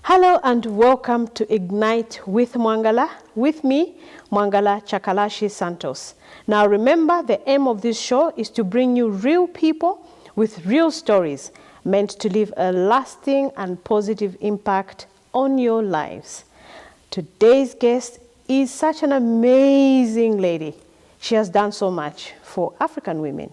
Hello and welcome to Ignite with Mwangala, with me, Mwangala Chakalashi Santos. Now remember, the aim of this show is to bring you real people with real stories meant to leave a lasting and positive impact on your lives. Today's guest is such an amazing lady. She has done so much for African women.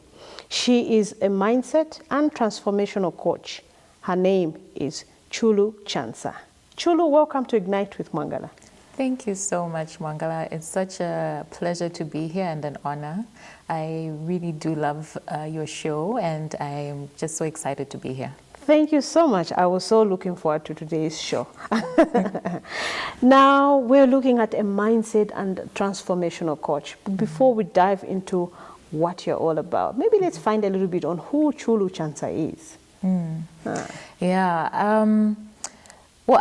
She is a mindset and transformational coach. Her name is Chulu Chansa. Chulu, welcome to Ignite with Mwangala. Thank you so much, Mwangala. It's such a pleasure to be here and an honor. I really do love your show, and I'm just so excited to be here. Thank you so much. I was so looking forward to today's show. Now, we're looking at a mindset and transformational coach. But before we dive into what you're all about, maybe let's find a little bit on who Chulu Chansa is. Well,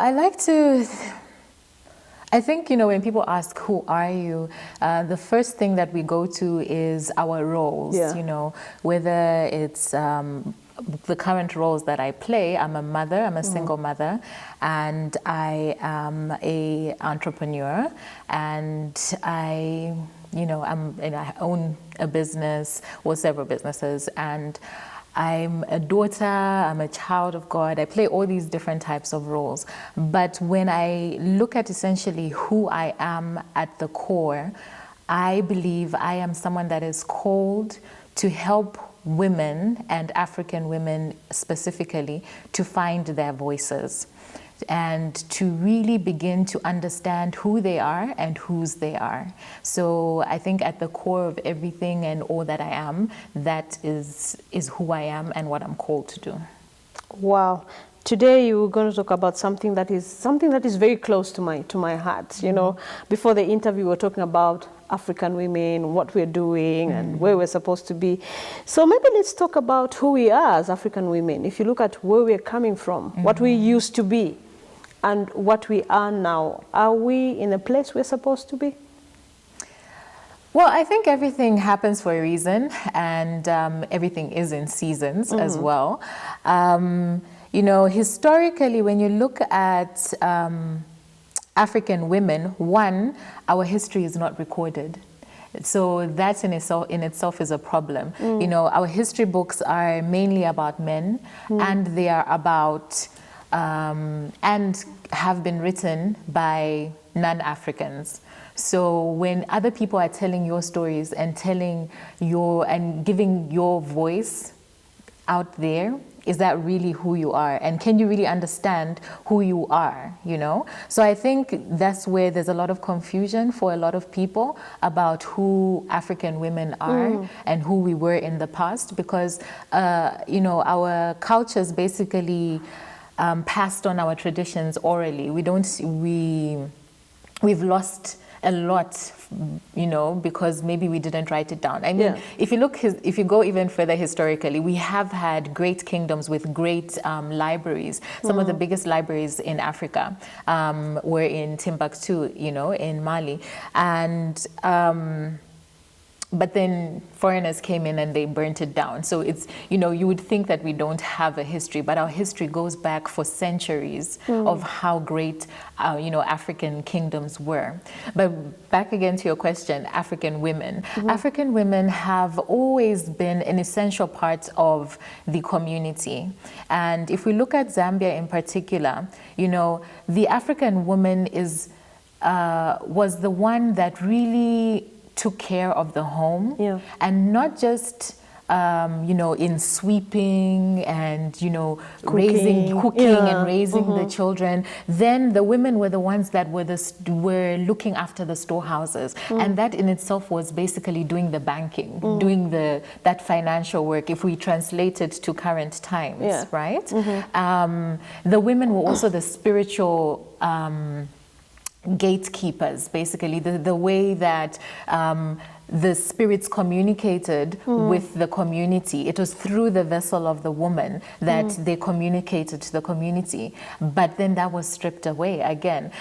I think, when people ask, who are you? The first thing that we go to is our roles, whether it's the current roles that I play. I'm a mother, I'm a single mother, and I am a entrepreneur, and I own a business or several businesses, and I'm a daughter, I'm a child of God. I play all these different types of roles. But when I look at essentially who I am at the core, I believe I am someone that is called to help women, and African women specifically, to find their voices and to really begin to understand who they are and whose they are. So I think at the core of everything and all that I am, that is who I am and what I'm called to do. Wow. Today you're going to talk about something that is very close to my heart. Before the interview we were talking about African women, what we're doing and where we're supposed to be. So maybe let's talk about who we are as African women. If you look at where we're coming from, what we used to be, and what we are now, are we in a place we're supposed to be? Well, I think everything happens for a reason, and everything is in seasons as well. Historically, when you look at African women, one, our history is not recorded. So that in itself is a problem. Our history books are mainly about men, and they are about and have been written by non-Africans. So when other people are telling your stories and giving your voice out there, is that really who you are? And can you really understand who you are, So I think that's where there's a lot of confusion for a lot of people about who African women are and who we were in the past, because, our cultures basically passed on our traditions orally. We've lost a lot, because maybe we didn't write it down. I mean, if you go even further historically, we have had great kingdoms with great libraries. Some of the biggest libraries in Africa were in Timbuktu, in Mali. And but then foreigners came in and they burnt it down. So it's, you would think that we don't have a history, but our history goes back for centuries of how great, African kingdoms were. But back again to your question, African women. African women have always been an essential part of the community. And if we look at Zambia in particular, the African woman was the one that really took care of the home, and not just in sweeping and cooking and raising the children. Then the women were the ones that were looking after the storehouses, and that in itself was basically doing the banking, doing that financial work. If we translate it to current times, right? The women were also the spiritual gatekeepers, basically the way that the spirits communicated with the community. It was through the vessel of the woman that they communicated to the community. But then that was stripped away again.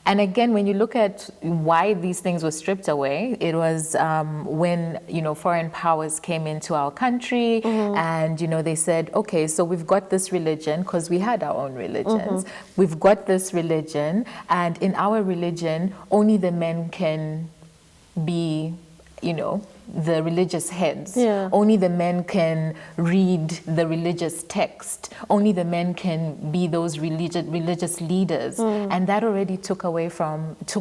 And again, when you look at why these things were stripped away, it was when, foreign powers came into our country and, they said, okay, so we've got this religion, because we had our own religions. We've got this religion, and in our religion, only the men can be, the religious heads. Yeah. Only the men can read the religious text. Only the men can be those religious leaders. And that already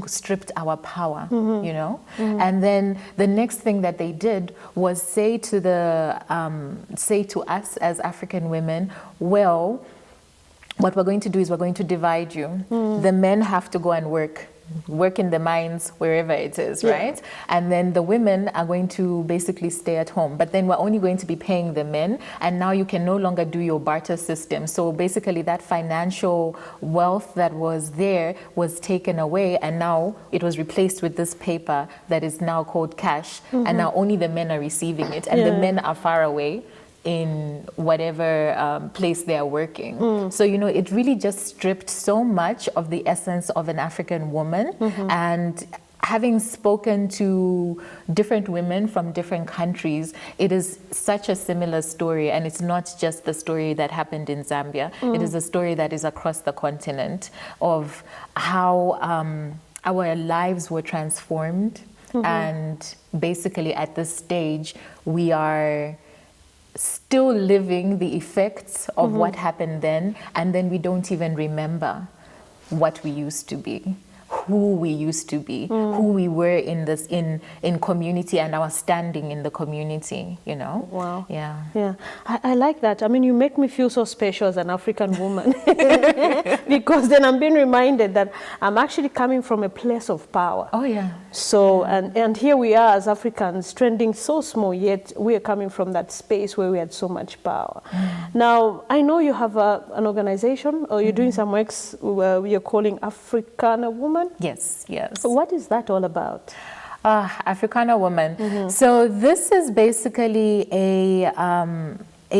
stripped our power, And then the next thing that they did was say to us as African women, well, what we're going to do is we're going to divide you. The men have to go and work in the mines, wherever it is, right? And then the women are going to basically stay at home. But then we're only going to be paying the men, and now you can no longer do your barter system. So basically that financial wealth that was there was taken away, and now it was replaced with this paper that is now called cash, and now only the men are receiving it, and the men are far away in whatever place they are working. So, it really just stripped so much of the essence of an African woman. And having spoken to different women from different countries, it is such a similar story. And it's not just the story that happened in Zambia. It is a story that is across the continent of how our lives were transformed. And basically at this stage, we are still living the effects of what happened then, and then we don't even remember what we used to be, who we used to be, who we were in community, and our standing in the community, Wow. Yeah. I like that. I mean, you make me feel so special as an African woman because then I'm being reminded that I'm actually coming from a place of power. Oh, yeah. So, and here we are as Africans, trending so small, yet we are coming from that space where we had so much power. Now, I know you have an organization, or you're doing some works where you're calling Africana Woman. Yes. So what is that all about? Africana Woman. So this is basically a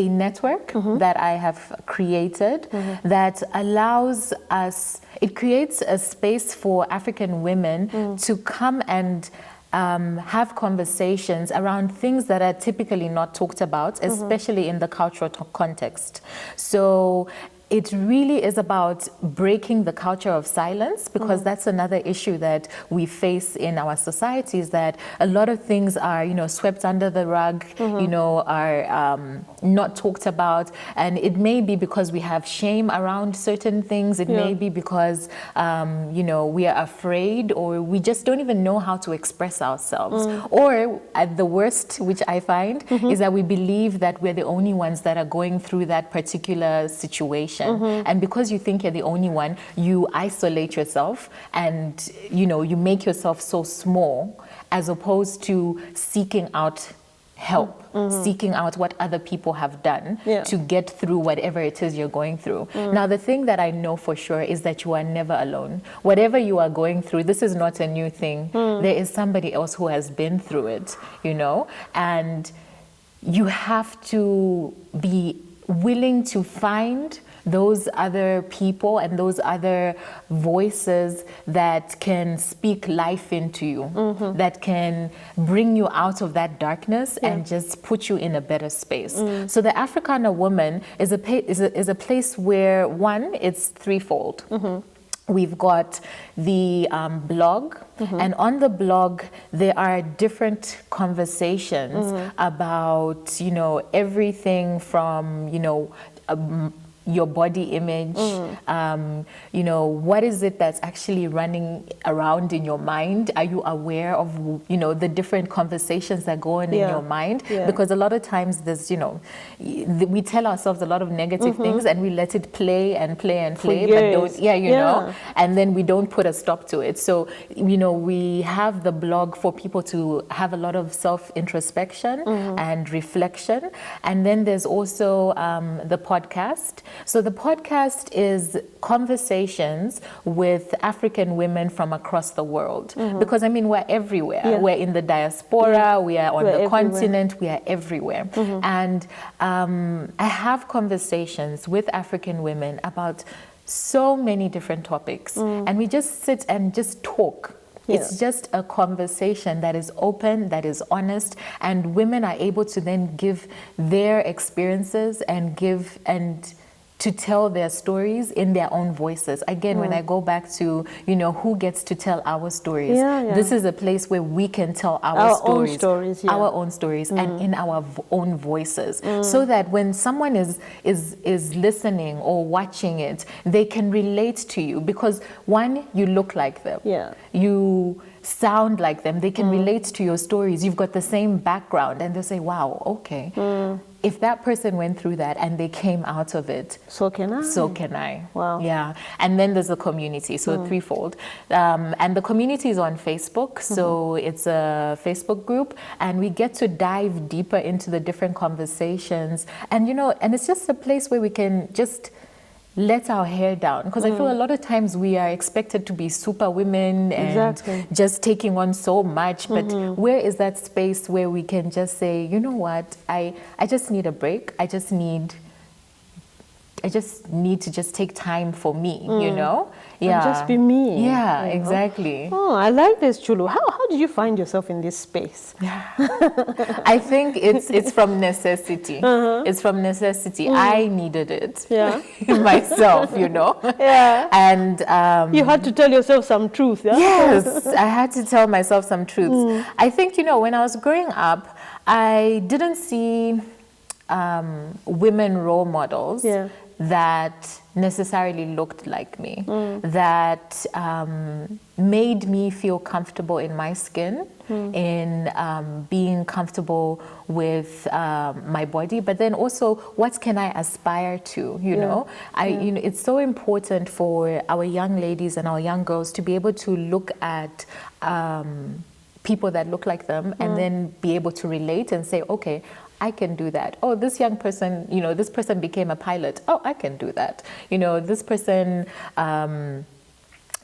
network that I have created that allows us, it creates a space for African women to come and have conversations around things that are typically not talked about, especially in the cultural context. So it really is about breaking the culture of silence, because that's another issue that we face in our societies, that a lot of things are, swept under the rug, are not talked about. And it may be because we have shame around certain things. It may be because, we are afraid, or we just don't even know how to express ourselves. Or at the worst, which I find, is that we believe that we're the only ones that are going through that particular situation. And because you think you're the only one, you isolate yourself, and you make yourself so small, as opposed to seeking out help, seeking out what other people have done to get through whatever it is you're going through. Now, the thing that I know for sure is that you are never alone. Whatever you are going through, this is not a new thing. There is somebody else who has been through it, and you have to be willing to find those other people and those other voices that can speak life into you, that can bring you out of that darkness and just put you in a better space. So the Africana Woman is a place where, one, it's threefold. We've got the blog, and on the blog there are different conversations about, everything from, your body image, what is it that's actually running around in your mind? Are you aware of, the different conversations that go on in your mind? Because a lot of times there's, we tell ourselves a lot of negative things, and we let it play and play and play, but don't, and then we don't put a stop to it. So, we have the blog for people to have a lot of self-introspection and reflection. And then there's also the podcast, So the podcast is conversations with African women from across the world. Because I mean, we're everywhere. Yeah. We're in the diaspora, we are on We're the everywhere. continent, we are everywhere. And I have conversations with African women about so many different topics. And we just sit and just talk. Yeah. It's just a conversation that is open, that is honest, and women are able to then give their experiences and to tell their stories in their own voices. Again, when I go back to, who gets to tell our stories, this is a place where we can tell our stories, own stories, our own stories, and in our own voices, so that when someone is listening or watching it, they can relate to you, because one, you look like them, you sound like them, they can relate to your stories, you've got the same background, and they'll say, wow, okay, if that person went through that and they came out of it, so can I. so can I. Wow. Yeah. And then there's the community, so threefold. And the community is on Facebook, so it's a Facebook group, and we get to dive deeper into the different conversations. And, and it's just a place where we can just let our hair down, because I feel a lot of times we are expected to be super women and just taking on so much, but where is that space where we can just say, you know what, I just need a break, I just need to just take time for me, And just be me. Yeah, exactly. Oh, I like this, Chulu. How did you find yourself in this space? I think it's from necessity. It's from necessity. I needed it myself, Yeah. And you had to tell yourself some truth. Yeah? Yes, I had to tell myself some truths. I think, when I was growing up, I didn't see women role models that necessarily looked like me, that made me feel comfortable in my skin, in being comfortable with my body, but then also what can I aspire to, it's so important for our young ladies and our young girls to be able to look at people that look like them and then be able to relate and say, okay, I can do that. Oh, this young person, this person became a pilot. Oh, I can do that. This person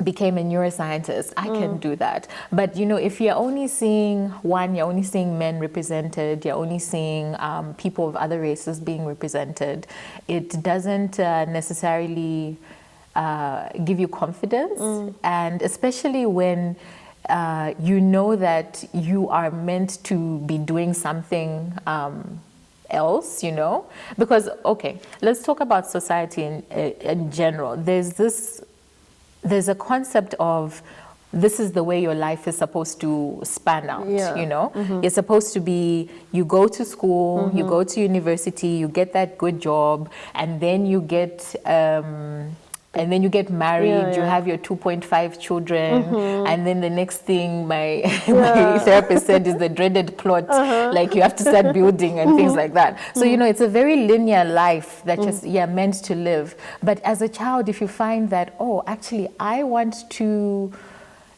became a neuroscientist. I can do that. But, if you're only seeing you're only seeing men represented, you're only seeing people of other races being represented, it doesn't necessarily give you confidence. And especially when you know that you are meant to be doing something else, because, okay, let's talk about society in general. There's a concept of this is the way your life is supposed to span out, You're supposed to be, you go to school, you go to university, you get that good job, and then you get married, you have your 2.5 children, and then the next thing my therapist said is the dreaded plot, like you have to start building and things like that. So, it's a very linear life that just, meant to live. But as a child, if you find that, oh, actually, I want to,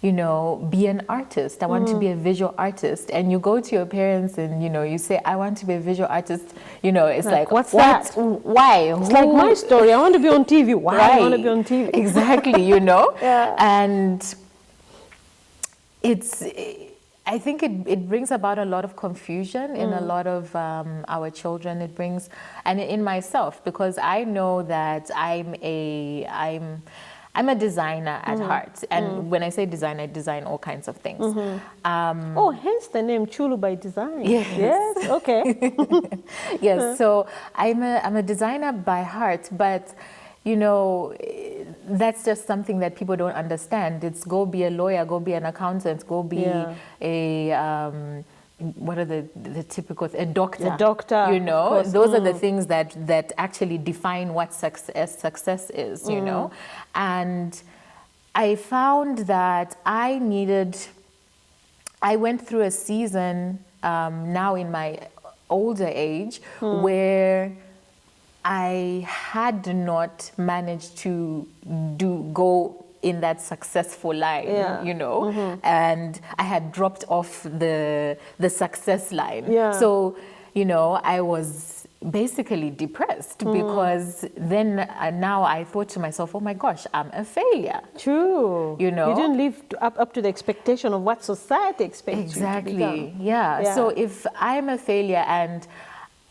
be an artist. I want to be a visual artist. And you go to your parents and, you say, I want to be a visual artist. It's like what's what? that? Why? It's like my story. I want to be on TV. Why I want to be on TV? Exactly, And I think it brings about a lot of confusion in a lot of our children. It brings, and in myself, because I know that I'm a designer at heart, and when I say design, I design all kinds of things. Hence the name Chulu by design. Yes, okay. Yes, so I'm a designer by heart, but that's just something that people don't understand. It's go be a lawyer, go be an accountant, go be what are the typical, a doctor. A doctor. Those are the things that actually define what success is, And I found that I went through a season now in my older age where I had not managed to go in that successful line, and I had dropped off the success line. So, I was basically depressed because then now I thought to myself, oh my gosh, I'm a failure. True. You know? You didn't live up to the expectation of what society expects you to become. Exactly. Yeah. So if I'm a failure and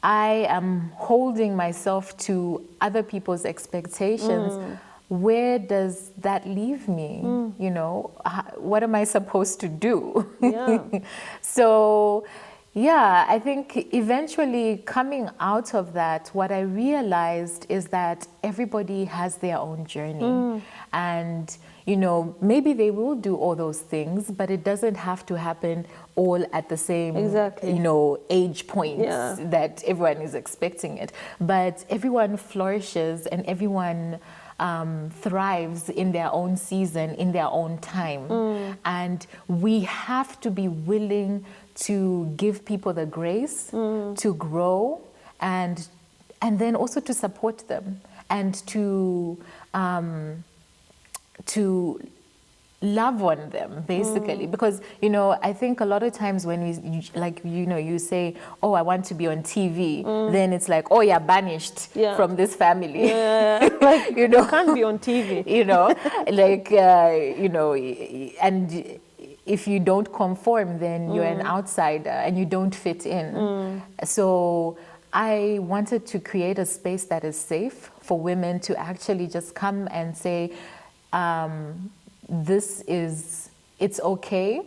I am holding myself to other people's expectations, where does that leave me? You know, what am I supposed to do? Yeah. So, yeah, I think eventually coming out of that, what I realized is that everybody has their own journey. And, you know, maybe they will do all those things, but it doesn't have to happen all at the same, you know, age points that everyone is expecting it. But everyone flourishes and everyone thrives in their own season, in their own time. And we have to be willing to give people the grace to grow and then also to support them and to love on them, basically. Because, you know, I think a lot of times when you say, oh, I want to be on TV, then it's like, oh, you're banished from this family. Like, you know, you can't be on TV. You know, like, you know, and if you don't conform, then you're an outsider and you don't fit in. So I wanted to create a space that is safe for women to actually just come and say, it's okay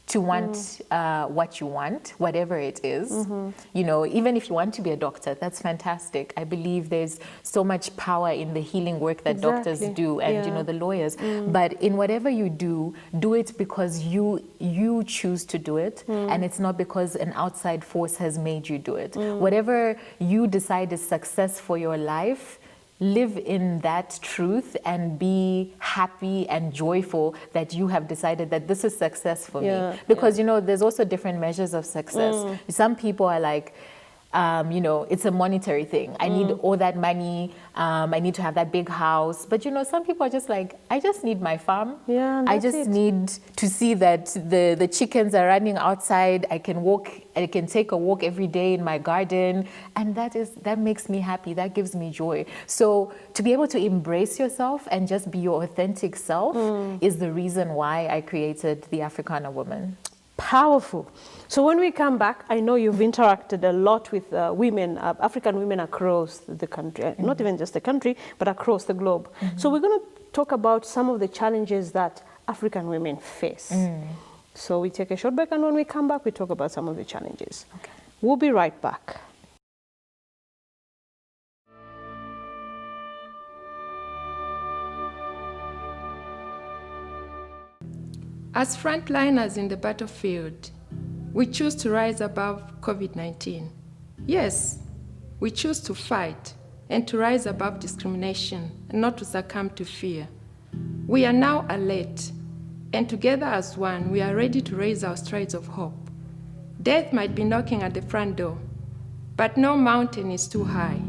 to want what you want, whatever it is. You know, even if you want to be a doctor, that's fantastic. I believe there's so much power in the healing work that doctors do and, you know, the lawyers. But in whatever you do it because you choose to do it and it's not because an outside force has made you do it. Whatever you decide is success for your life, live in that truth and be happy and joyful that you have decided that this is success for me. Because, you know, there's also different measures of success. Some people are like, you know, it's a monetary thing. I need all that money. I need to have that big house. But, you know, some people are just like, I just need my farm. I just need to see that the chickens are running outside. I can take a walk every day in my garden. And that makes me happy. That gives me joy. So to be able to embrace yourself and just be your authentic self is the reason why I created the Africana Woman. Powerful. So when we come back, I know you've interacted a lot with women, African women across the country, not even just the country, but across the globe. So we're going to talk about some of the challenges that African women face. So we take a short break, and when we come back, we talk about some of the challenges. Okay. We'll be right back. As frontliners in the battlefield, we choose to rise above COVID-19. Yes, we choose to fight and to rise above discrimination and not to succumb to fear. We are now alert, and together as one, we are ready to raise our strides of hope. Death might be knocking at the front door, but no mountain is too high,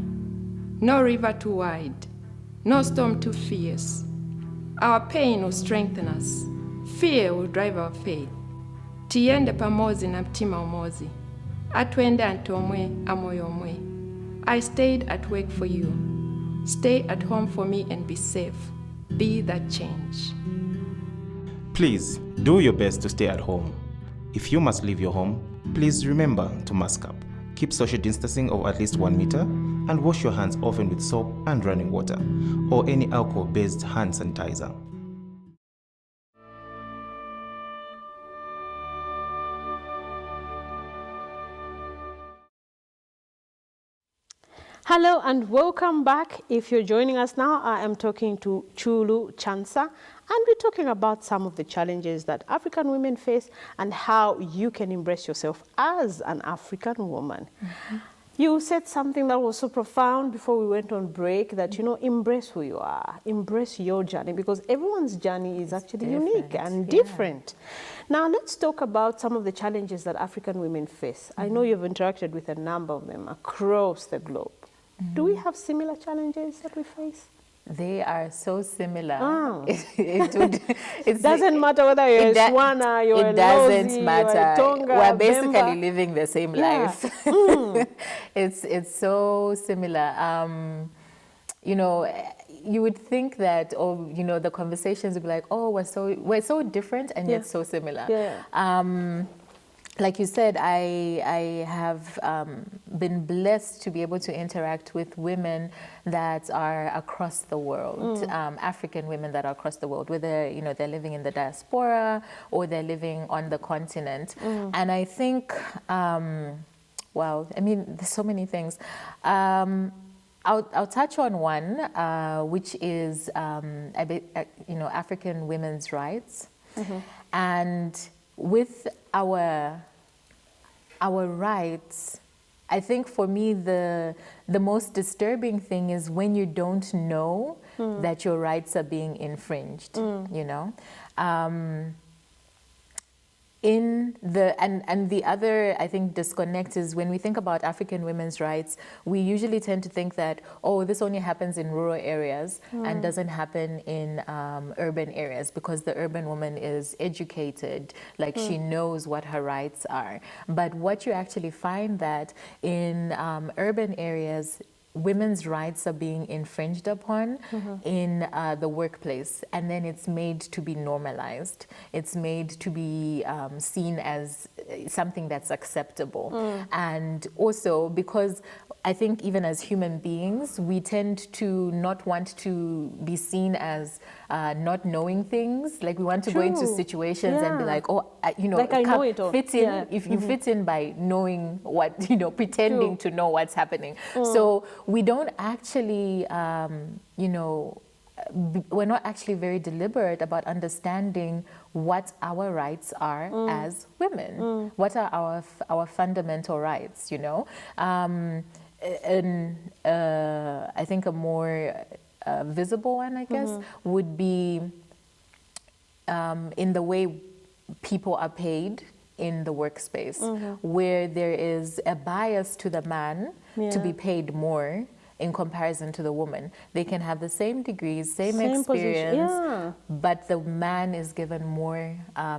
no river too wide, no storm too fierce. Our pain will strengthen us. Fear will drive our faith. Tiende pamozi na mtima umozi. Atwende antomwe amoyo mwe. I stayed at work for you. Stay at home for me and be safe. Be that change. Please, do your best to stay at home. If you must leave your home, please remember to mask up. Keep social distancing of at least 1 meter and wash your hands often with soap and running water or any alcohol-based hand sanitizer. Hello and welcome back. If you're joining us now, I am talking to Chulu, Chansa, and we're talking about some of the challenges that African women face and how you can embrace yourself as an African woman. You said something that was so profound before we went on break, that, you know, embrace who you are, embrace your journey, because everyone's journey is actually unique and different. Now, let's talk about some of the challenges that African women face. I know you've interacted with a number of them across the globe. Do we have similar challenges that we face? They are so similar. Oh. It doesn't matter whether you're a Swana, you're a Lozi, you're a Tonga, We're basically Bemba. living the same life. It's so similar. You know, you would think that, or you know, the conversations would be like, oh, we're so different and yet so similar. Like you said, I have been blessed to be able to interact with women that are across the world, African women that are across the world, whether you know they're living in the diaspora or they're living on the continent. And I think, well, I mean, there's so many things. I'll touch on one, which is you know, African women's rights, and with our rights, I think for me the most disturbing thing is when you don't know that your rights are being infringed. You know, and the other, I think, disconnect is when we think about African women's rights, we usually tend to think that, oh, this only happens in rural areas and doesn't happen in urban areas because the urban woman is educated, like she knows what her rights are. But what you actually find that in urban areas, women's rights are being infringed upon in the workplace, and then it's made to be normalized. It's made to be seen as something that's acceptable. And also because I think even as human beings, we tend to not want to be seen as not knowing things. Like we want to go into situations and be like, oh, you know, like I know it all. Fit in. If you fit in by knowing what, you know, pretending to know what's happening. So we don't actually, you know, we're not actually very deliberate about understanding what our rights are as women. What are our fundamental rights, you know? And I think a more visible one, I guess, would be in the way people are paid in the workspace, where there is a bias to the man to be paid more in comparison to the woman. They can have the same degrees, same experience, but the man is given more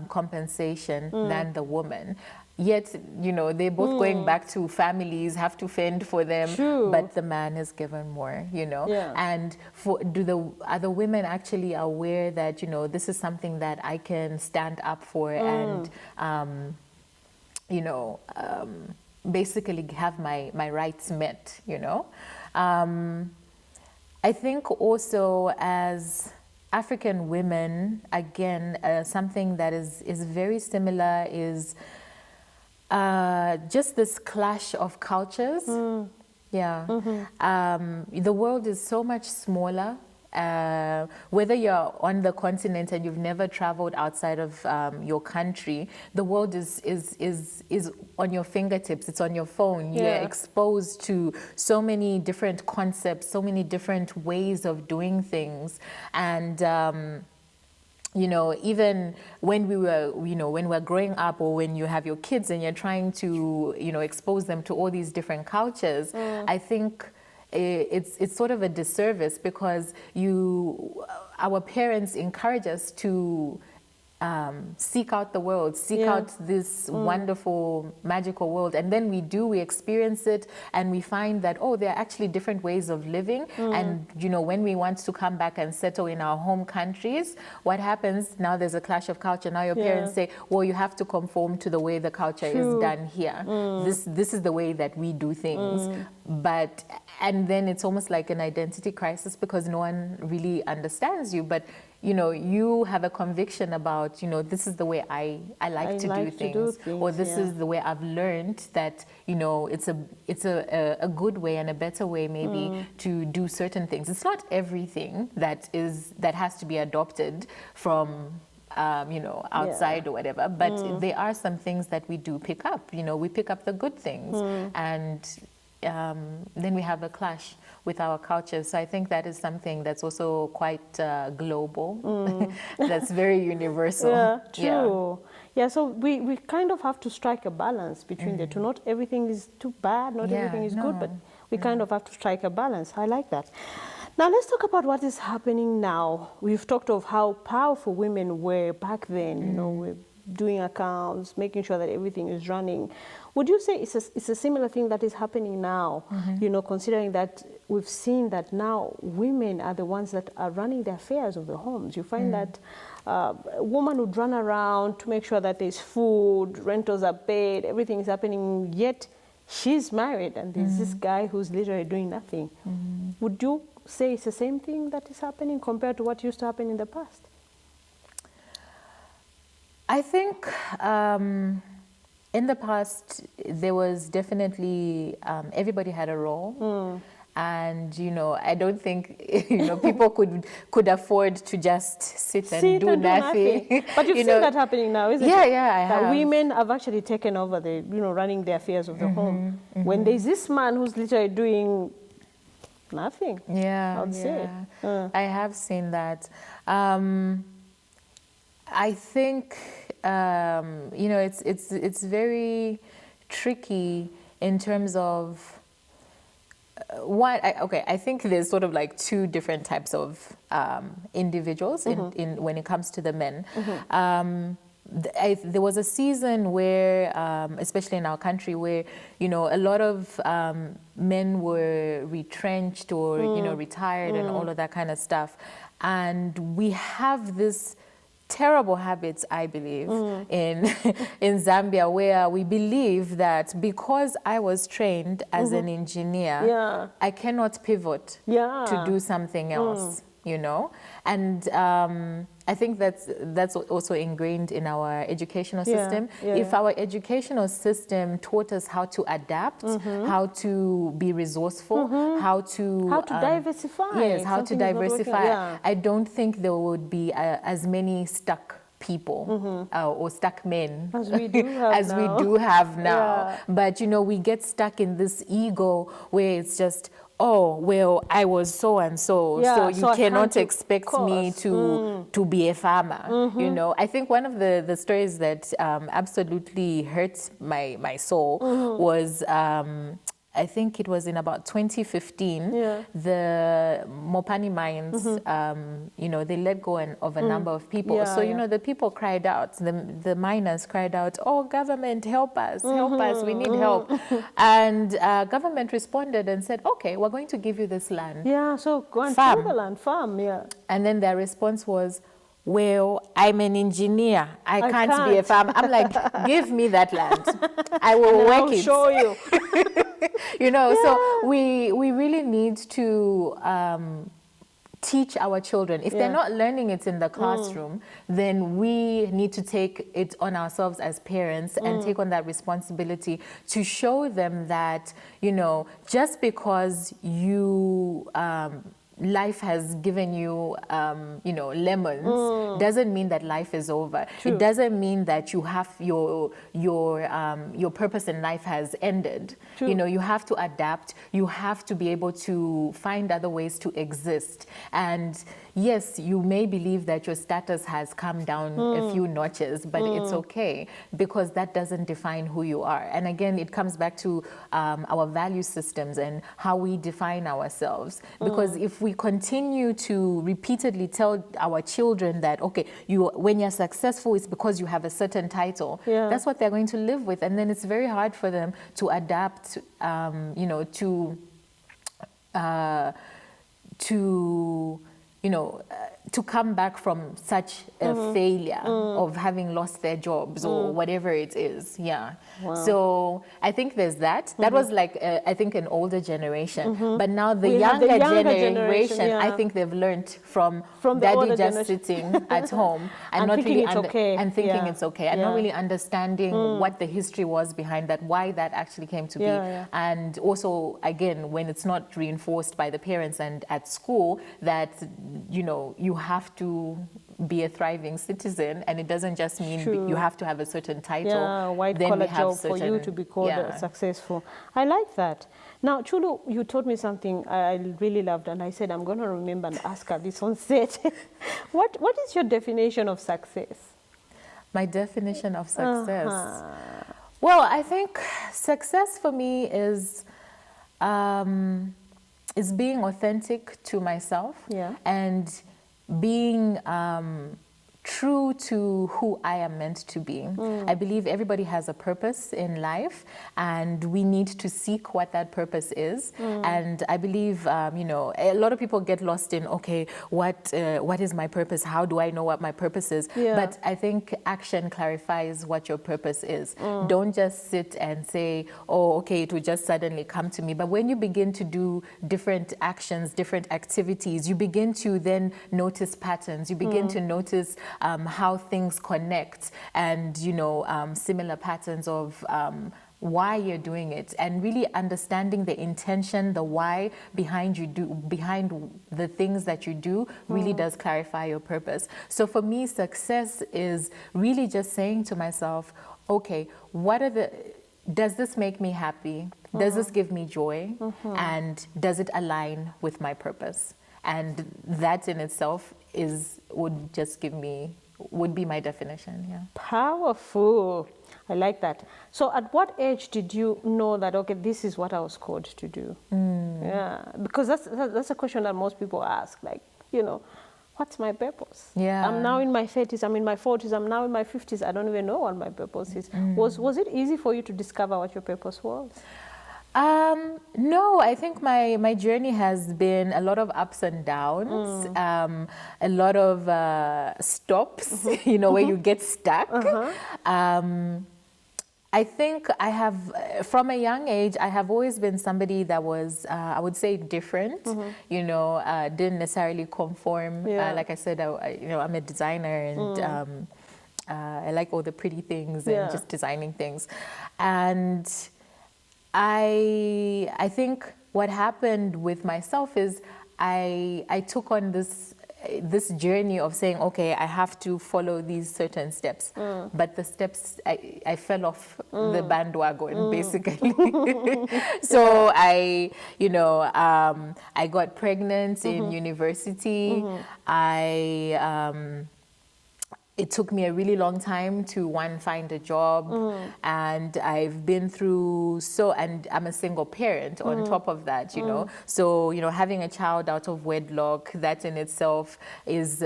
compensation than the woman. Yet, you know, they're both going back to families, have to fend for them, but the man is given more, you know. And are the women actually aware that, you know, this is something that I can stand up for and, you know, basically have my rights met, you know. I think also as African women, again, something that is very similar is just this clash of cultures. The world is so much smaller. Whether you're on the continent and you've never traveled outside of your country, the world is on your fingertips. It's on your phone. You're exposed to so many different concepts, so many different ways of doing things, and you know, even when when we're growing up, or when you have your kids and you're trying to, you know, expose them to all these different cultures, I think it's sort of a disservice, because our parents encourage us to seek out the world, seek out this wonderful, magical world. And then we experience it, and we find that, oh, there are actually different ways of living. And, you know, when we want to come back and settle in our home countries, what happens? Now there's a clash of culture. Now your parents say, well, you have to conform to the way the culture is done here. This is the way that we do things. And then it's almost like an identity crisis, because no one really understands you. But you know, you have a conviction about, you know, this is the way I like to do things, or this is the way I've learned that, you know, it's a good way and a better way maybe to do certain things. It's not everything that has to be adopted from you know, outside or whatever, but there are some things that we do pick up. You know, we pick up the good things, and then we have a clash with our cultures. So I think that is something that's also quite global, that's very universal. Yeah, true. Yeah, so we kind of have to strike a balance between the two. Not everything is too bad, not everything is good, but we kind of have to strike a balance. I like that. Now let's talk about what is happening now. We've talked of how powerful women were back then, you know, with doing accounts, making sure that everything is running. Would you say it's a similar thing that is happening now, you know, considering that we've seen that now women are the ones that are running the affairs of the homes? You find that a woman would run around to make sure that there's food, rentals are paid, everything is happening, yet she's married and there's this guy who's literally doing nothing. Would you say it's the same thing that is happening compared to what used to happen in the past? I think in the past there was definitely everybody had a role, and you know, I don't think people could afford to just sit and do nothing. But you've seen that happening now, isn't it? Yeah, I have. Women have actually taken over the running the affairs of the home. When there's this man who's literally doing nothing. Yeah, I'd say. I have seen that. I think it's very tricky in terms of I think there's sort of like two different types of individuals in when it comes to the men. There was a season where, especially in our country, where a lot of men were retrenched or retired and all of that kind of stuff, and we have this terrible habits, I believe, in Zambia, where we believe that because I was trained as an engineer, I cannot pivot to do something else, and I think that's also ingrained in our educational system. If our educational system taught us how to adapt, how to be resourceful, how to diversify. Yes, how to diversify. I don't think there would be as many stuck people or stuck men as we do have now. But we get stuck in this ego where it's just, oh, well, I was so and so, so you cannot expect me to be a farmer. I think one of the stories that absolutely hurt my soul was, I think it was in about 2015, the Mopani mines, they let go of a number of people. The people cried out, the miners cried out, oh, government, help us, we need help. And government responded and said, okay, we're going to give you this land. Yeah, so go and farm the land, farm. And then their response was, well, I'm an engineer. I can't be a farmer. I'm like, give me that land. I will work it. I'll show you. So we really need to teach our children. If they're not learning it in the classroom, then we need to take it on ourselves as parents and take on that responsibility to show them that, just because you life has given you, lemons, doesn't mean that life is over. True. It doesn't mean that you have your purpose in life has ended. True. You have to adapt. You have to be able to find other ways to exist. And yes, you may believe that your status has come down a few notches, but it's okay, because that doesn't define who you are. And again, it comes back to our value systems and how we define ourselves. Because if we continue to repeatedly tell our children that, okay, when you're successful, it's because you have a certain title, that's what they're going to live with. And then it's very hard for them to adapt, to come back from such a failure of having lost their jobs or whatever it is. Wow. So I think there's that. That was like, I think, an older generation. But now the younger generation, I think they've learned from daddy just sitting at home and not really and thinking it's okay, and not really understanding what the history was behind that, why that actually came to be. And also, again, when it's not reinforced by the parents and at school that, you have to be a thriving citizen, and it doesn't just mean you have to have a certain title. White-collar job for you to be called successful. I like that. Now, Chulu, you told me something I really loved, and I said I'm going to remember and ask her this on set. What is your definition of success? My definition of success? Well, I think success for me is is being authentic to myself, Yeah. and being true to who I am meant to be. I believe everybody has a purpose in life, and we need to seek what that purpose is. And I believe, you know, a lot of people get lost in, okay, what is my purpose? How do I know what my purpose is? Yeah. But I think action clarifies what your purpose is. Don't just sit and say, oh, okay, it will just suddenly come to me. But when you begin to do different actions, different activities, you begin to then notice patterns. You begin to notice how things connect, and, you know, similar patterns of why you're doing it, and really understanding the intention, the why behind the things that you do really does clarify your purpose. So for me, success is really just saying to myself, okay, does this make me happy? Does this give me joy? And does it align with my purpose? And that in itself would be my definition. Yeah. Powerful. I like that. So at what age did you know that, okay, this is what I was called to do? Yeah, because that's a question that most people ask, like, you know, what's my purpose? Yeah. I'm now in my 30s, I'm in my 40s, I'm now in my 50s. I don't even know what my purpose is. Was it easy for you to discover what your purpose was? No, I think my journey has been a lot of ups and downs, a lot of stops, you know, where you get stuck. I think I have, from a young age, I have always been somebody that was, I would say, different, you know, didn't necessarily conform. Yeah. Like I said, you know, I'm a designer, and I like all the pretty things and just designing things. And I think what happened with myself is I took on this journey of saying, okay, I have to follow these certain steps. But the steps, I fell off the bandwagon, basically. So I got pregnant in university. It took me a really long time to find a job, and I've been through and I'm a single parent on top of that, you know. So, you know, having a child out of wedlock, that in itself is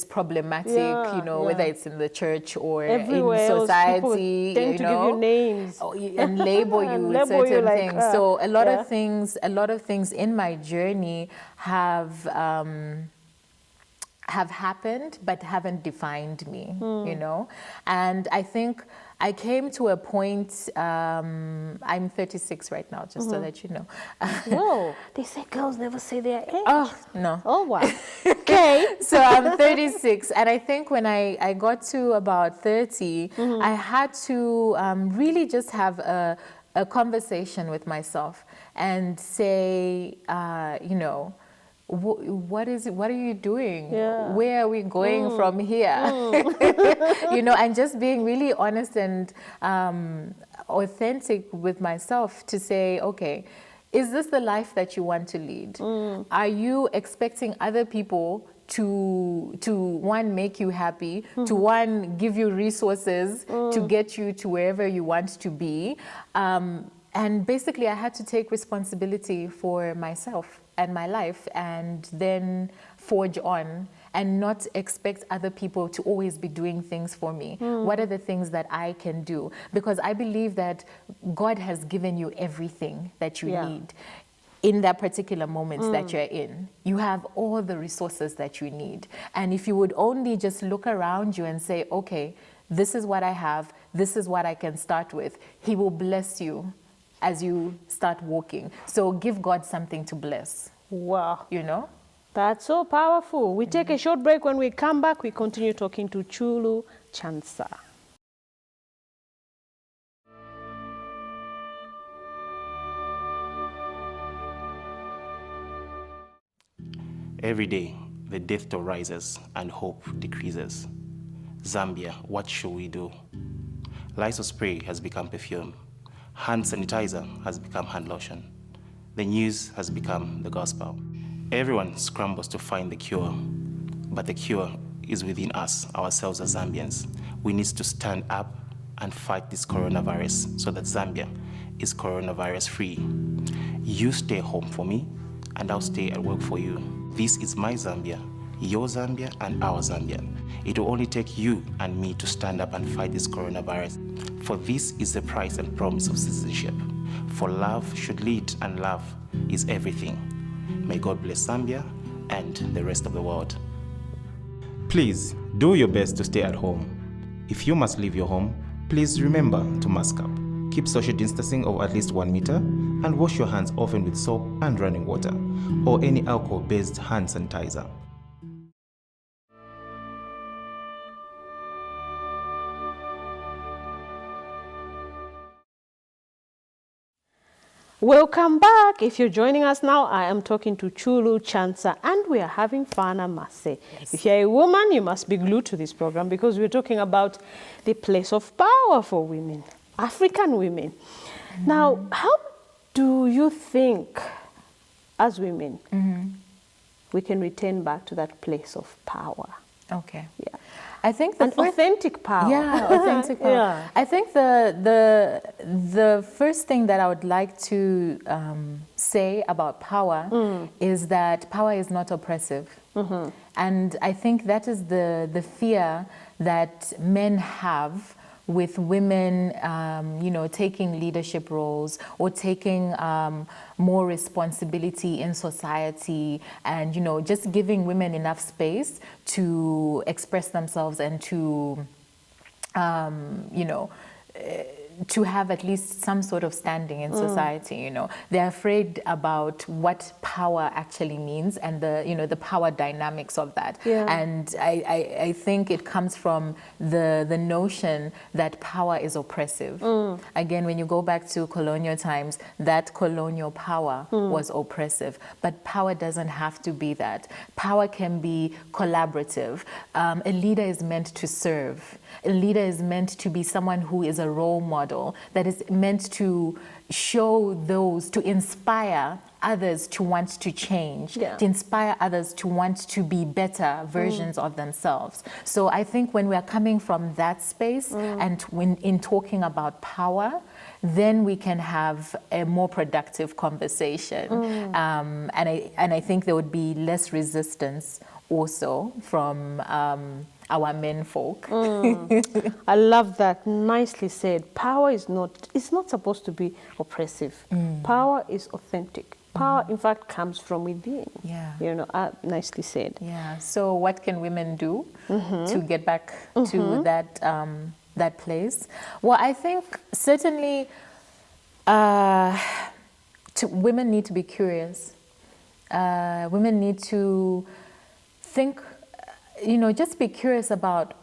problematic, you know, whether it's in the church or everywhere in society, tend you to know, give you names and label you with certain you like, things. So a lot of things in my journey have happened but haven't defined me, you know. And I think I came to a point, I'm 36 right now, just so that you know. Whoa, they say girls never say their age. Oh, no. Oh, wow. Okay. So I'm 36, and I think when I got to about 30, I had to really just have a conversation with myself and say, you know, what are you doing? Yeah. Where are we going from here? You know, and just being really honest and authentic with myself to say, okay, is this the life that you want to lead? Are you expecting other people to one, make you happy, to one, give you resources to get you to wherever you want to be? And basically I had to take responsibility for myself and my life, and then forge on and not expect other people to always be doing things for me. What are the things that I can do? Because I believe that God has given you everything that you need in that particular moment that you're in. You have all the resources that you need. And if you would only just look around you and say, okay, this is what I have, this is what I can start with, He will bless you as you start walking. So give God something to bless. Wow. You know? That's so powerful. We take a short break. When we come back, we continue talking to Chulu Chansa. Every day, the death toll rises and hope decreases. Zambia, what should we do? Lysol spray has become perfume. Hand sanitizer has become hand lotion. The news has become the gospel. Everyone scrambles to find the cure, but the cure is within us, ourselves as Zambians. We need to stand up and fight this coronavirus so that Zambia is coronavirus free. You stay home for me, and I'll stay at work for you. This is my Zambia, your Zambia, and our Zambia. It will only take you and me to stand up and fight this coronavirus. For this is the price and promise of citizenship. For love should lead, and love is everything. May God bless Zambia and the rest of the world. Please do your best to stay at home. If you must leave your home, please remember to mask up. Keep social distancing of at least 1 meter and wash your hands often with soap and running water or any alcohol-based hand sanitizer. Welcome back. If you're joining us now, I am talking to Chulu, Chansa, and we are having fun, I must say. Yes. If you're a woman, you must be glued to this program because we're talking about the place of power for women, African women. Now, how do you think, as women, we can return back to that place of power? Okay. Yeah. I think authentic power. Yeah, authentic power. Yeah. I think the first thing that I would like to say about power is that power is not oppressive. And I think that is the fear that men have with women, taking leadership roles or taking more responsibility in society, and just giving women enough space to express themselves and to to have at least some sort of standing in society. They're afraid about what power actually means and the power dynamics of that. Yeah. And I think it comes from the notion that power is oppressive. Again, when you go back to colonial times, that colonial power was oppressive, but power doesn't have to be that. Power can be collaborative. A leader is meant to serve. A leader is meant to be someone who is a role model, that is meant to show those, to inspire others to want to change, to inspire others to want to be better versions of themselves. So I think when we are coming from that space and when in talking about power, then we can have a more productive conversation. And I think there would be less resistance also from our men folk. I love that. Nicely said. Power is not supposed to be oppressive. Power is authentic. Power, in fact, comes from within. Yeah. Nicely said. Yeah. So what can women do to get back to that place? Well, I think certainly women need to be curious. Women need to think, just be curious about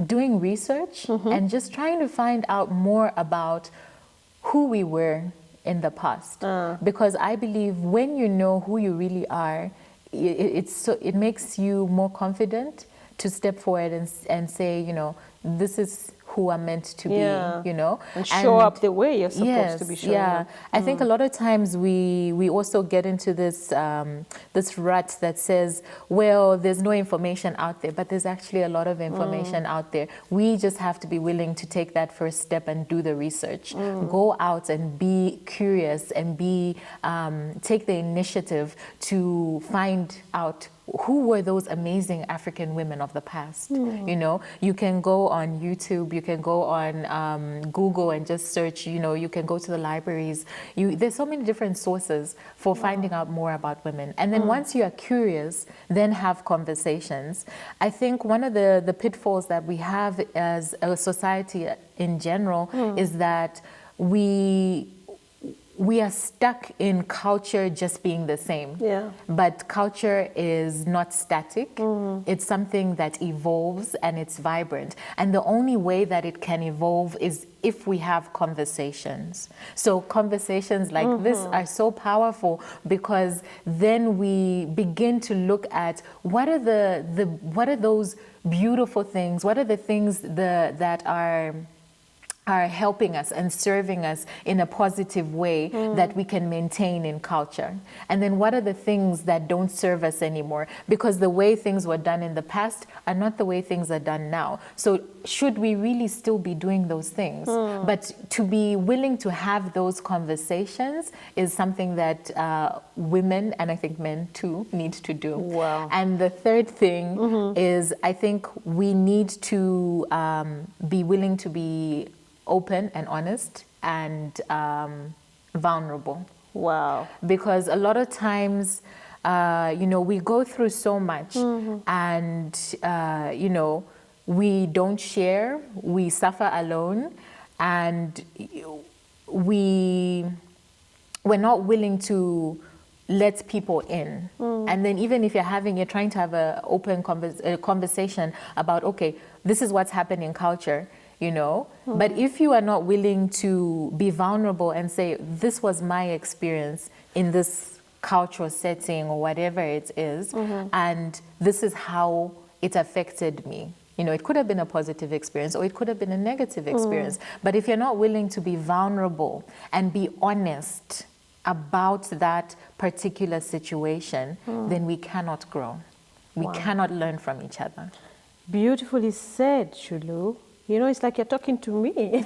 doing research and just trying to find out more about who we were in the past. Because I believe when you know who you really are, it makes you more confident to step forward and say, this is who I'm meant to be, And show up the way you're supposed to be showing up. I think a lot of times we also get into this this rut that says, well, there's no information out there, but there's actually a lot of information out there. We just have to be willing to take that first step and do the research. Go out and be curious and take the initiative to find out who were those amazing African women of the past. You can go on YouTube, you can go on Google and just search, you can go to the libraries. There's so many different sources for finding out more about women. And then once you are curious, then have conversations. I think one of the pitfalls that we have as a society in general is that we are stuck in culture just being the same. But culture is not static. It's something that evolves and it's vibrant. And the only way that it can evolve is if we have conversations. So conversations like this are so powerful because then we begin to look at what are those beautiful things, what are the things that are are helping us and serving us in a positive way that we can maintain in culture? And then what are the things that don't serve us anymore? Because the way things were done in the past are not the way things are done now. So should we really still be doing those things? But to be willing to have those conversations is something that women, and I think men too, need to do. Wow. And the third thing is, I think we need to be willing to be open and honest and vulnerable. Wow. Because a lot of times, we go through so much and, we don't share, we suffer alone, and we're not willing to let people in. And then even if you're trying to have an open conversation about, okay, this is what's happening in culture, but if you are not willing to be vulnerable and say, this was my experience in this cultural setting or whatever it is, and this is how it affected me. It could have been a positive experience or it could have been a negative experience. But if you're not willing to be vulnerable and be honest about that particular situation, then we cannot grow. We cannot learn from each other. Beautifully said, Chulu. It's like you're talking to me.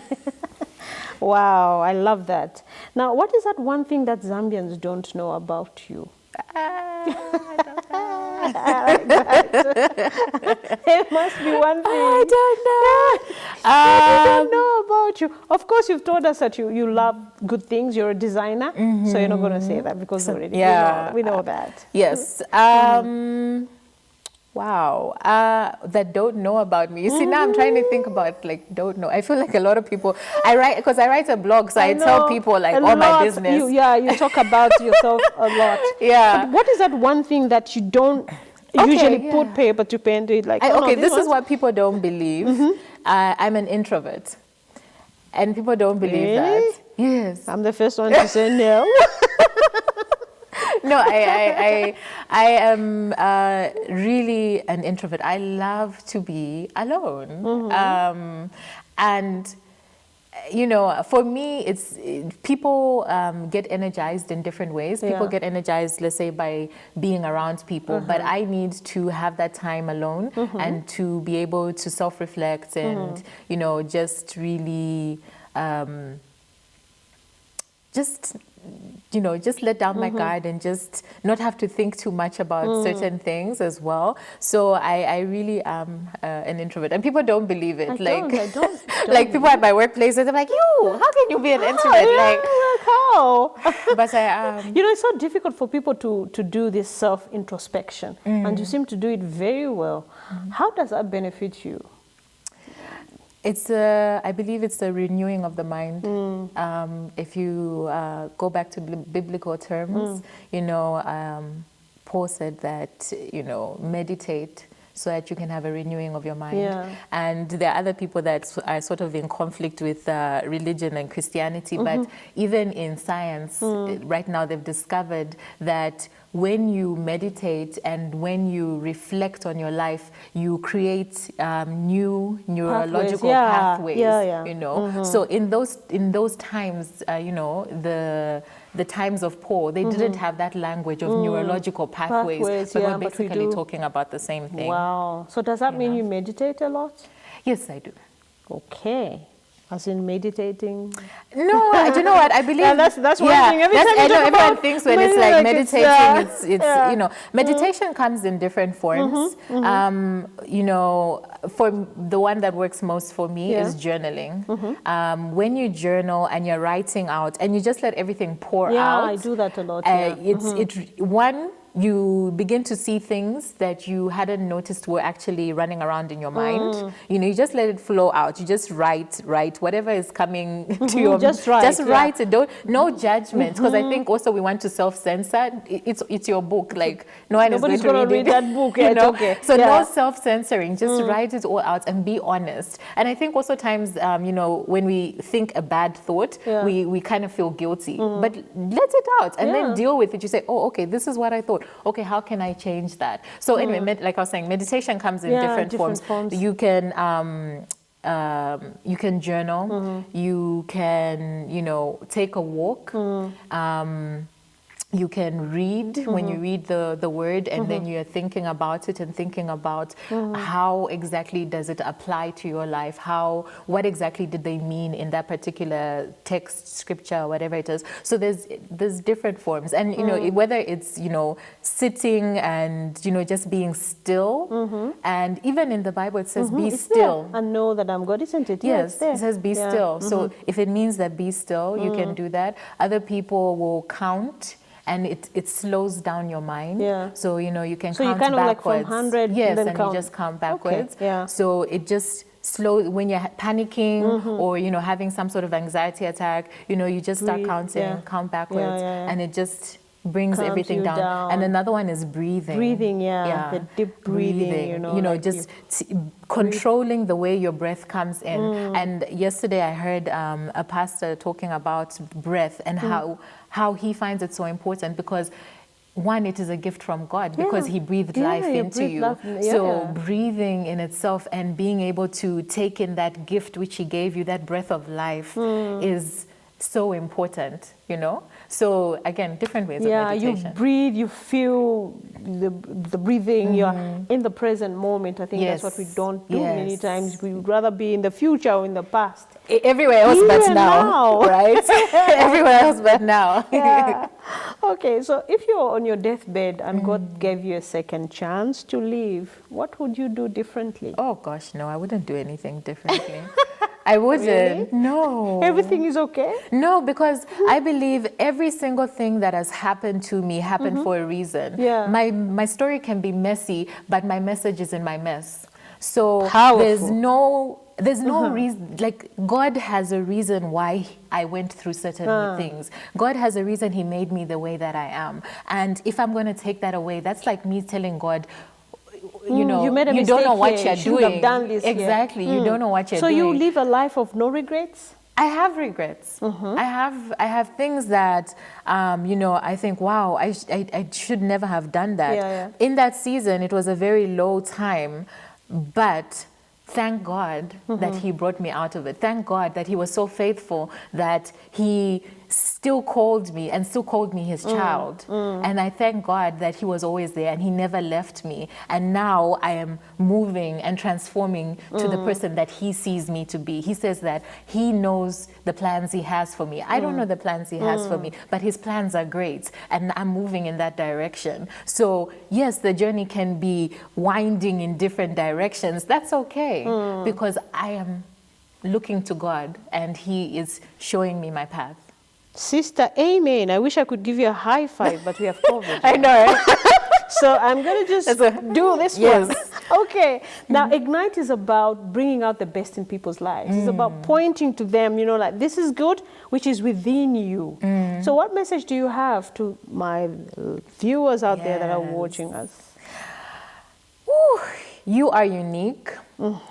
Wow, I love that. Now, what is that one thing that Zambians don't know about you? I don't know. It must be one thing. I don't know. I don't know about you. Of course, you've told us that you love good things. You're a designer, so you're not going to say that because already we know that. Yes. Wow. That don't know about me. You see, now I'm trying to think about don't know. I feel like a lot of people, I write a blog, so I tell people all my business. You talk about yourself a lot. Yeah. But what is that one thing that you don't usually put paper to pen to it? This is what people don't believe. I'm an introvert. And people don't believe that. Yes. I'm the first one to say no. No, I am really an introvert. I love to be alone. And, for me, it's people get energized in different ways. People get energized, let's say, by being around people. But I need to have that time alone and to be able to self-reflect and, just really just let down my guard and just not have to think too much about certain things as well. So I really am an introvert, and people don't believe it. I don't like people at my workplace, they're like, how can you be an introvert? How? But I am. It's so difficult for people to do this self-introspection, and you seem to do it very well. How does that benefit you? I believe it's the renewing of the mind. If you go back to biblical terms, Paul said that, meditate so that you can have a renewing of your mind. Yeah. And there are other people that are sort of in conflict with religion and Christianity, but even in science, right now they've discovered that when you meditate and when you reflect on your life, you create new neurological pathways. So in those times, the times of Paul, they didn't have that language of neurological pathways, but we're basically talking about the same thing. Wow. So does that mean you meditate a lot? Yes, I do. Okay. As in meditating? No, do you know what? I believe that's one thing. Everyone thinks when it's like meditating, it's meditation comes in different forms. For the one that works most for me is journaling. When you journal and you're writing out and you just let everything pour out. Yeah, I do that a lot. You begin to see things that you hadn't noticed were actually running around in your mind. You just let it flow out. You just write whatever is coming to your mind. Just write it. No judgment, because I think also we want to self-censor. It's your book. Like nobody's going to read that book. Okay. So no self-censoring. Just write it all out and be honest. And I think also times when we think a bad thought, we kind of feel guilty. But let it out and then deal with it. You say, oh, okay, this is what I thought. Okay, how can I change that? So anyway, like I was saying, meditation comes in different forms. You can you can journal, you can, you know, take a walk. You can read when you read the word, and then you're thinking about it and thinking about how exactly does it apply to your life, what exactly did they mean in that particular text, scripture, whatever it is. So there's different forms, and you know, whether it's, you know, sitting and, you know, just being still, and even in the Bible it says be still and know that I'm God, isn't it? Yes, it says be still. So if it means that be still, you can do that. Other people will count, and it slows down your mind. Yeah. So, you know, you can So count you kind of like backwards. from 100, yes, then and count. you just count backwards. Okay. Yeah. So it just slows when you're panicking or, you know, having some sort of anxiety attack. You know, you just start counting, count backwards, and it just brings Calms everything you down. And another one is breathing. Breathing, the deep breathing, you know, like just controlling the way your breath comes in. And yesterday I heard a pastor talking about breath and how he finds it so important, because one, it is a gift from God, because he breathed life into you. So breathing in itself and being able to take in that gift which he gave you, that breath of life, is so important, you know? So again, different ways of meditation. You breathe, you feel the breathing, you're in the present moment. I think that's what we don't do many times. We would rather be in the future or in the past. Everywhere else but now, right? Everywhere else but now. Okay, so if you're on your deathbed and God gave you a second chance to live, what would you do differently? Oh gosh, no, I wouldn't do anything differently. I wouldn't. Really? No. Everything is okay? No, because I believe every single thing that has happened to me happened for a reason. Yeah. My story can be messy, but my message is in my mess. So Powerful. there's no reason, like God has a reason why I went through certain things. God has a reason he made me the way that I am. And if I'm going to take that away, that's like me telling God, you know, you made a you mistake don't know what here. you're You should doing. have done this exactly. You don't know what you're so doing. you live a life of no regrets? I have regrets. I have things that, you know, I think, wow, I should never have done that. In that season, it was a very low time, but thank God that he brought me out of it. Thank God that he was so faithful that he still called me and still called me his child. And I thank God that he was always there and he never left me. And now I am moving and transforming to the person that he sees me to be. He says that he knows the plans he has for me. I don't know the plans he has for me, but his plans are great. And I'm moving in that direction. So yes, the journey can be winding in different directions. That's okay, because I am looking to God and he is showing me my path. Sister, amen. I wish I could give you a high five, but we have COVID. I know, right? So I'm going to just do this one. Okay. Now, Ignite is about bringing out the best in people's lives. It's about pointing to them, you know, like this is good, which is within you. So what message do you have to my viewers out there that are watching us? Ooh, you are unique.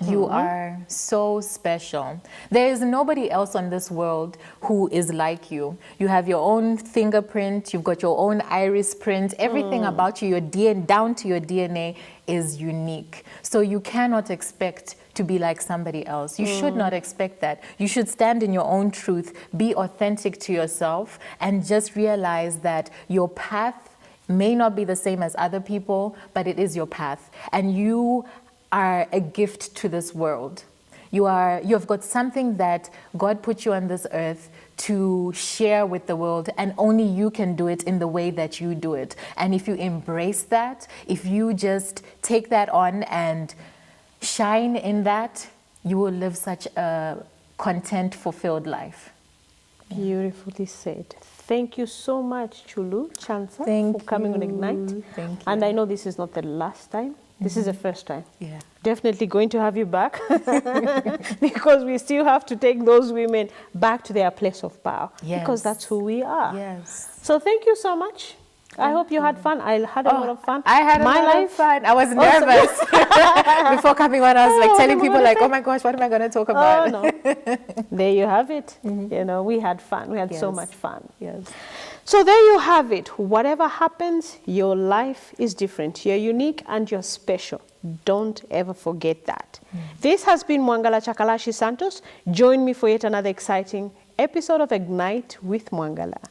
You are so special. There is nobody else on this world who is like you. You have your own fingerprint, you've got your own iris print, everything about you, your DNA, down to your DNA is unique. So you cannot expect to be like somebody else. You should not expect that. You should stand in your own truth, be authentic to yourself, and just realize that your path may not be the same as other people, but it is your path. And you are a gift to this world. You have got something that God put you on this earth to share with the world, and only you can do it in the way that you do it. And if you embrace that, if you just take that on and shine in that, you will live such a content, fulfilled life. Beautifully said. Thank you so much, Chulu, Chansa, for coming on Ignite. Thank you. And I know this is not the last time. This is the first time. Yeah. Definitely going to have you back because we still have to take those women back to their place of power. Yes. Because that's who we are. Yes. So thank you so much. I hope you had fun. I had a lot of fun. I had a lot of fun. I was nervous before coming on. I was like telling people like, oh my gosh, what am I going to talk about? Oh, no. There you have it. You know, we had fun. We had so much fun. Yes. So there you have it. Whatever happens, your life is different. You're unique and you're special. Don't ever forget that. This has been Mwangala Chakalashi Santos. Join me for yet another exciting episode of Ignite with Mwangala.